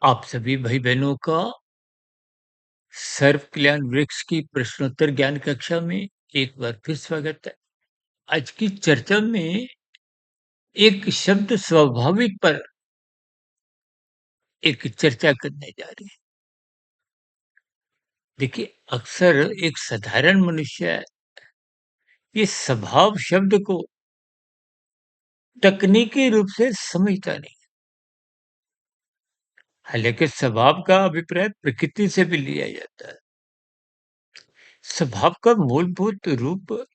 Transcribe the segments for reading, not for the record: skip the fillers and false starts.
आप सभी भाई-बहनों का सर्व कल्याण वृक्ष की प्रश्नोत्तर ज्ञान कक्षा में एक बार फिर स्वागत है। आज की चर्चा में एक शब्द स्वाभाविक पर एक चर्चा करने जा रहे हैं। देखिए, अक्सर एक साधारण मनुष्य ये स्वभाव शब्द को तकनीकी रूप से समझता नहीं। हालाँकि स्वभाव का अभिप्राय प्रकृति से भी लिया जाता है। स्वभाव का मूलभूत रूप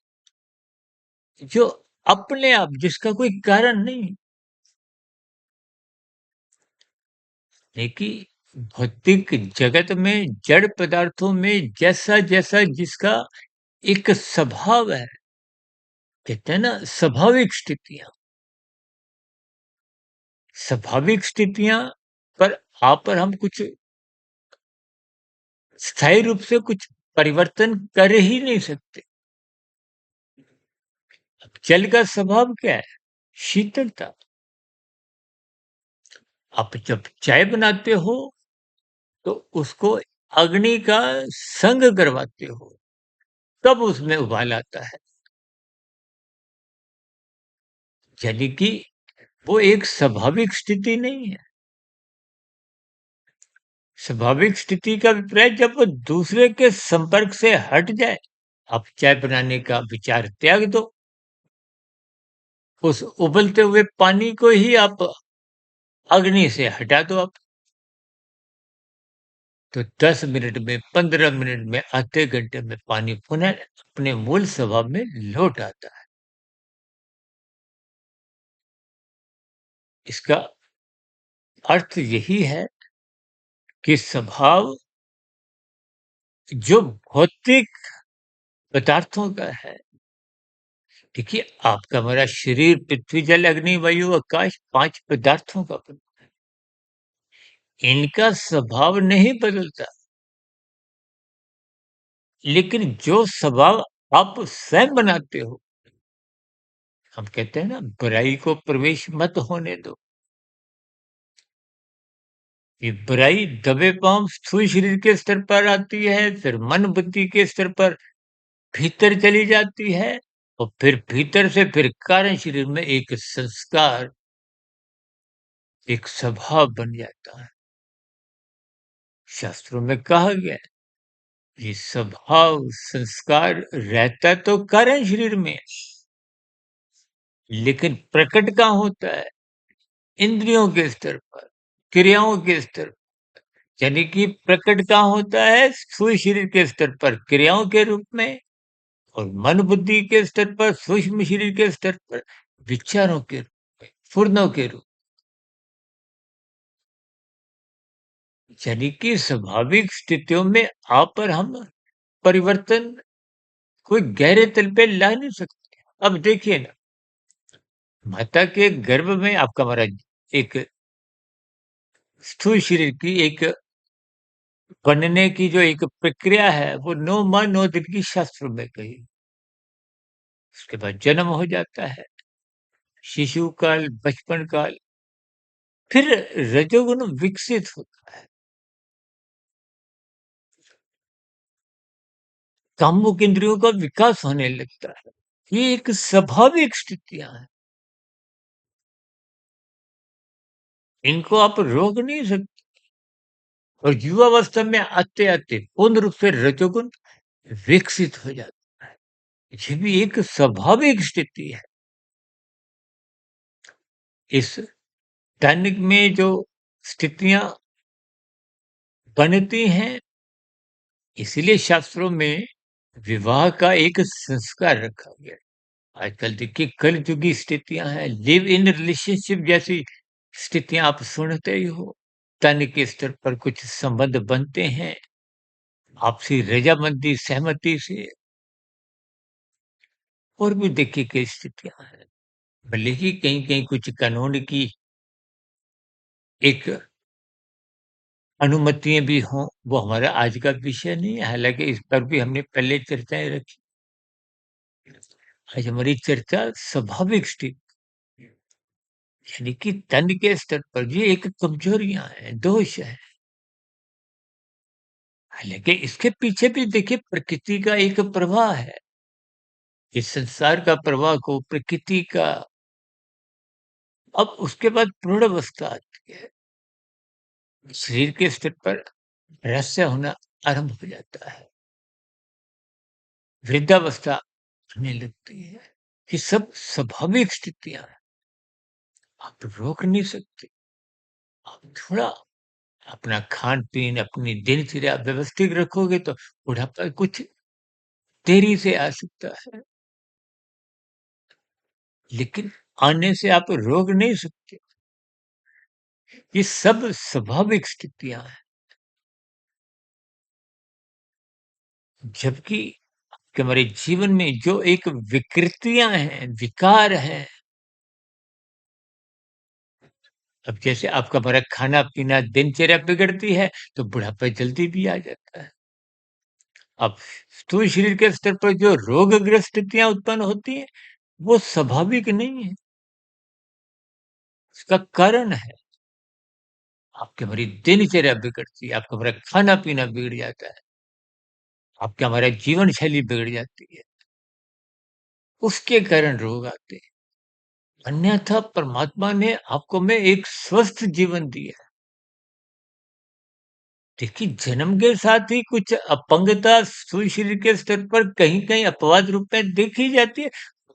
जो अपने आप जिसका कोई कारण नहीं, देखिए भौतिक जगत में जड़ पदार्थों में जैसा-जैसा जिसका एक स्वभाव है, कहते हैं ना स्वाभाविक स्थितियाँ। स्वाभाविक स्थितियाँ पर पर हम कुछ स्थायी रूप से कुछ परिवर्तन कर ही नहीं सकते। अब जल का स्वभाव क्या है? शीतलता। आप जब चाय बनाते हो तो उसको अग्नि का संग करवाते हो, तब उसमें उबाल आता है। यानी कि वो एक स्वाभाविक स्थिति नहीं है। स्वाभाविक स्थिति का अभिप्राय जब वो दूसरे के संपर्क से हट जाए, आप चाय बनाने का विचार त्याग दो। उस उबलते हुए पानी को ही आप अग्नि से हटा दो आप। तो 10 मिनट में, 15 मिनट में, आधे घंटे में पानी पुनः अपने मूल स्वभाव में लौट आता है। इसका अर्थ यही है कि स्वभाव जो भौतिक पदार्थों का है, देखिए आपका हमारा शरीर पृथ्वी, जल, अग्नि, वायु, आकाश 5 पदार्थों का बना। इनका स्वभाव नहीं बदलता, लेकिन जो स्वभाव आप स्वयं बनाते हो, हम कहते हैं ना बुराई को प्रवेश मत होने दो। ये बुराई दबे पाँव स्थूल शरीर के स्तर पर आती है, फिर मन बुद्धि के स्तर पर भीतर चली जाती है और फिर भीतर से फिर कारण शरीर में एक संस्कार, एक स्वभाव बन जाता है। शास्त्रों में कहा गया है, ये स्वभाव संस्कार रहता तो कारण शरीर में, लेकिन प्रकट कहाँ होता है? इंद्रियों के स्तर पर, क्रियाओं के स्तर पर। यानी कि प्रकट कहाँ होता है? स्थूल शरीर के स्तर पर क्रियाओं के रूप में और मन बुद्धि के स्तर पर, सूक्ष्म शरीर के स्तर पर विचारों के रूप में, फुर्नों के रूप। यानी कि स्वाभाविक स्थितियों में आप और हम परिवर्तन कोई गहरे तल पे ला नहीं सकते। अब देखिए ना, माता के गर्भ में आपका हमारा एक स्थूल शरीर की एक बनने की जो एक प्रक्रिया है, वो 9 माह 9 दिन की शास्त्रों में कही। उसके बाद जन्म हो जाता है, शिशु काल, बचपन काल, फिर रजोगुण विकसित होता है, कामुक इंद्रियों का विकास होने लगता है। ये एक स्वाभाविक स्थितियाँ हैं, इनको आप रोक नहीं सकते। और युवावस्था में आते-आते पूर्ण रूप से रजोगुण विकसित हो जाता है। ये भी एक स्वाभाविक स्थिति है। इस दैनिक में जो स्थितियाँ बनती हैं, इसीलिए शास्त्रों में विवाह का एक संस्कार रखा गया है। आजकल देखिए कलयुगी स्थितियाँ हैं, लिव इन रिलेशनशिप जैसी स्थितियाँ आप सुनते ही हो। तन के स्तर पर कुछ संबंध बनते हैं, आपसी रजामंदी, सहमति से। और भी देखिए कई स्थितियाँ हैं। भले ही कहीं-कहीं कुछ कानून की एक अनुमतियाँ भी हों, वो हमारा आज का विषय नहीं है, हालाँकि इस पर भी हमने पहले चर्चाएँ रखी। आज हमारी चर्चा स्वाभाविक स्थिति, यानी कि तन के स्तर पर भी एक कमजोरियाँ हैं, दोष हैं। हालाँकि इसके पीछे भी देखिए प्रकृति का एक प्रवाह है। इस संसार का प्रवाह को प्रकृति का अब उसके बाद प्रौढ़ अवस्था आती है। शरीर के स्तर पर रहस्य होना आरंभ हो जाता है। वृद्धावस्था आने लगती है। ये सब स्वाभाविक स्थितियाँ हैं। आप रोक नहीं सकते। आप थोड़ा अपना खान-पीन, अपनी दिनचर्या व्यवस्थित रखोगे तो बुढ़ापा कुछ देरी से आ सकता है, लेकिन आने से आप रोक नहीं सकते। ये सब स्वाभाविक स्थितियाँ हैं। जबकि कि हमारे जीवन में जो एक विकृतियाँ हैं, विकार हैं, अब जैसे आपका हमारा खाना-पीना, दिनचर्या बिगड़ती है, तो बुढ़ापा जल्दी भी आ जाता है। अब स्थूल शरीर के स्तर पर जो रोगग्रस्त स्थितियाँ उत्पन्न होती हैं, वो स्वाभाविक नहीं है। इसका कारण है, आपकी हमारी दिनचर्या बिगड़ती है, आपका हमारा खाना-पीना बिगड़ जाता है, आपका हमारा जीवन शैली बिगड़ जाती है, उसके कारण रोग आते हैं। अन्यथा परमात्मा ने आपको में एक स्वस्थ जीवन दिया है। देखिए, जन्म के साथ ही कुछ अपंगता स्थूल शरीर के स्तर पर कहीं-कहीं अपवाद रूप में देखी जाती है,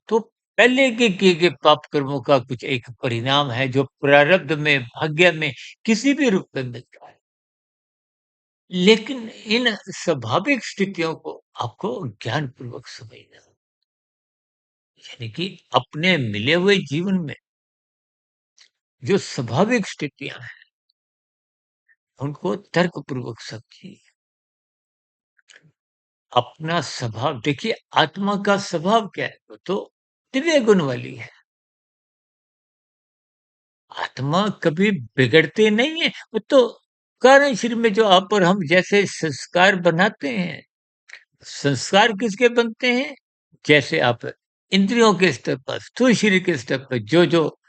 तो पहले के किए गए पाप कर्मों का कुछ एक परिणाम है, जो प्रारब्ध में, भाग्य में, किसी भी रूप में मिलता है। लेकिन इन स्वाभाविक स्थितियों को आपको ज्ञानपूर्वक समझना है। यानी कि अपने मिले हुए जीवन में जो स्वाभाविक स्थितियाँ हैं, उनको तर्कपूर्वक समझिए। अपना स्वभाव देखिए, आत्मा का स्वभाव क्या है? वो तो दिव्य गुण वाली है। आत्मा कभी बिगड़ते नहीं है, वो तो कारण शरीर में जो आप और हम जैसे संस्कार बनाते हैं, संस्कार किसके बनते हैं? जैसे आप इंद्रियों के स्तर पर, स्थूल शरीर के स्तर पर जो-जो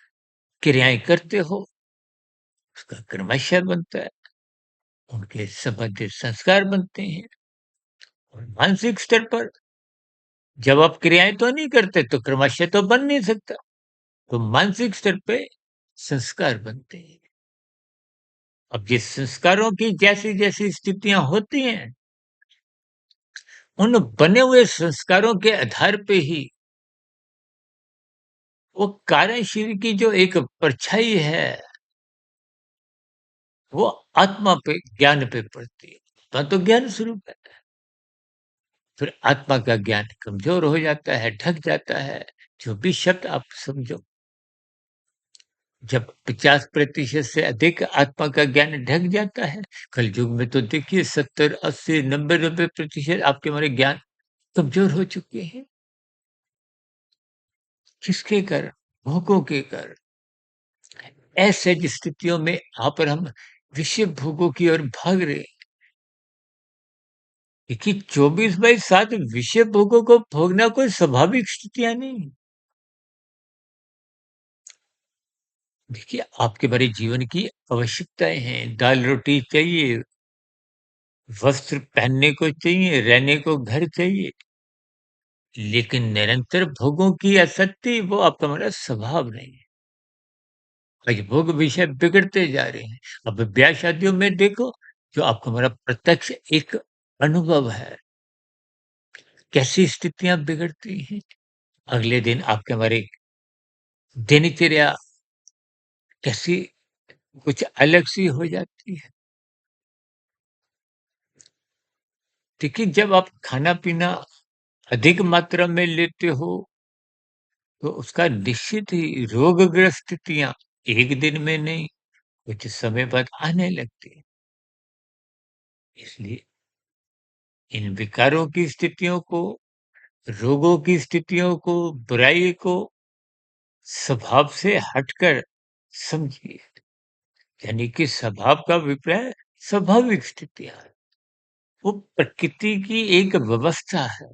क्रियाएँ करते हो, उसका क्रमशः बनता है, उनके संबंधित संस्कार बनते हैं। और मानसिक स्तर पर जब आप क्रियाएँ तो नहीं करते, तो क्रमशः तो बन नहीं सकता। तो मानसिक स्तर पे संस्कार बनते हैं। अब जिस संस्कारों की जैसी-जैसी स्थितियाँ होती हैं, उन बने हुए संस्कारों के आधार पे ही वो कार्यशील की जो एक परछाई है, वो आत्मा पे, ज्ञान पे पड़ती है। आत्मा तो ज्ञान स्वरूप है। फिर आत्मा का ज्ञान कमज़ोर हो जाता है, ढक जाता है, जो भी शब्द आप समझो। जब 50% से अधिक आत्मा का ज्ञान ढक जाता है, कलयुग में तो देखिए 70, 80, 90-90% आपके हमारे ज्ञान कमज़ोर हो चुके हैं। किसके कारण? भोगों के कारण। असहज स्थितियों में आप और हम विषय भोगों की ओर भाग रहे हैं। देखिए 24/7 विषय भोगों को भोगना कोई स्वाभाविक स्थितियाँ नहीं है। देखिए आपके बड़े जीवन की आवश्यकताएँ हैं, दाल-रोटी चाहिए, वस्त्र पहनने को चाहिए, रहने को घर चाहिए। लेकिन निरंतर भोगों की आसक्ति वो आपका हमारा स्वभाव नहीं है। आज भोग विषय बिगड़ते जा रहे हैं। अब ब्याह-शादियों में देखो, जो आपका हमारा प्रत्यक्ष एक अनुभव है, कैसी स्थितियाँ बिगड़ती हैं। अगले दिन आपके हमारे दिनचर्या कैसी कुछ अलग-सी हो जाती है। देखिए, जब आप खाना-पीना अधिक मात्रा में लेते हो, तो उसका निश्चित ही रोगग्रस्त स्थितियाँ एक दिन में नहीं, कुछ समय बाद आने लगती हैं। इसलिए इन विकारों की स्थितियों को, रोगों की स्थितियों को, बुराई को स्वभाव से हटकर समझिए। यानी कि स्वभाव का अभिप्राय स्वाभाविक स्थितियाँ हैं। वो प्रकृति की एक व्यवस्था है,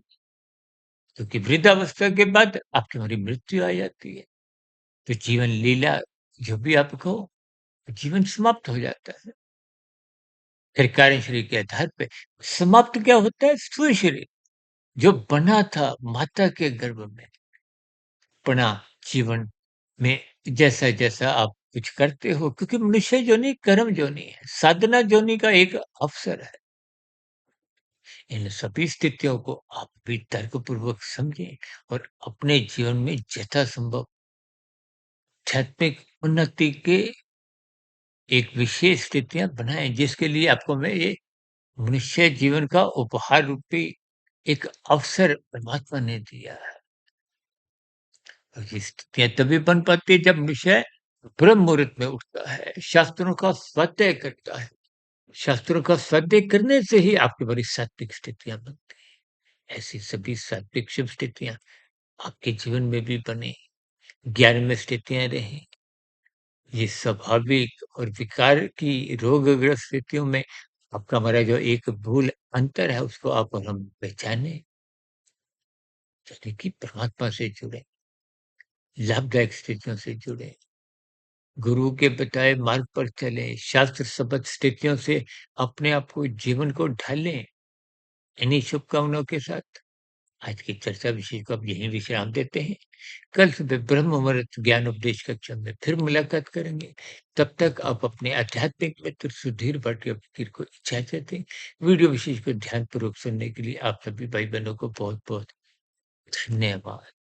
क्योंकि वृद्धावस्था के बाद आपकी हमारी मृत्यु आ जाती है। तो जीवन लीला जो भी आप कहो, जीवन समाप्त हो जाता है। फिर कार्य शरीर के आधार पे समाप्त क्या होता है? स्थूल शरीर, जो बना था माता के गर्भ में, अपना जीवन में जैसा-जैसा आप कुछ करते हो, क्योंकि मनुष्य योनि कर्म योनि है, साधना योनि का एक अवसर है। इन सभी स्थितियों को आप भी तर्कपूर्वक समझें और अपने जीवन में यथासंभव आध्यात्मिक उन्नति के एक विशेष स्थितियाँ बनाएँ, जिसके लिए आपको मैं ये मनुष्य जीवन का उपहार रूपी एक अवसर परमात्मा ने दिया है। और ये स्थितियाँ तभी बन पाती है जब मनुष्य ब्रह्म मुहूर्त में उठता है, शास्त्रों का स्वाध्याय करता है। शास्त्रों का स्वाध्याय करने से ही आपकी बड़ी सात्विक स्थितियाँ बनती हैं। ऐसी सभी सात्विक शुभ स्थितियाँ आपके जीवन में भी बने, ज्ञान में स्थितियाँ रहें। ये स्वाभाविक और विकार की रोगग्रस्त स्थितियों में आपका हमारा जो एक मूल अंतर है, उसको आप और हम पहचानें, यानी कि परमात्मा से जुड़ें, लाभदायक स्थितियों से जुड़ें, गुरु के बताए मार्ग पर चलें, शास्त्र सम्मत स्थितियों से अपने आप को, जीवन को ढालें। इन्हीं शुभकामनाओं के साथ आज की चर्चा विषय को अब यहीं विश्राम देते हैं। कल सुबह ब्रह्म मुहूर्त ज्ञान उपदेश कक्षा में फिर मुलाकात करेंगे। तब तक आप अपने आध्यात्मिक मित्र सुधीर भट्ट को इजाज़त दें। वीडियो विशेष को ध्यानपूर्वक सुनने के लिए आप सभी भाई-बहनों को बहुत-बहुत धन्यवाद।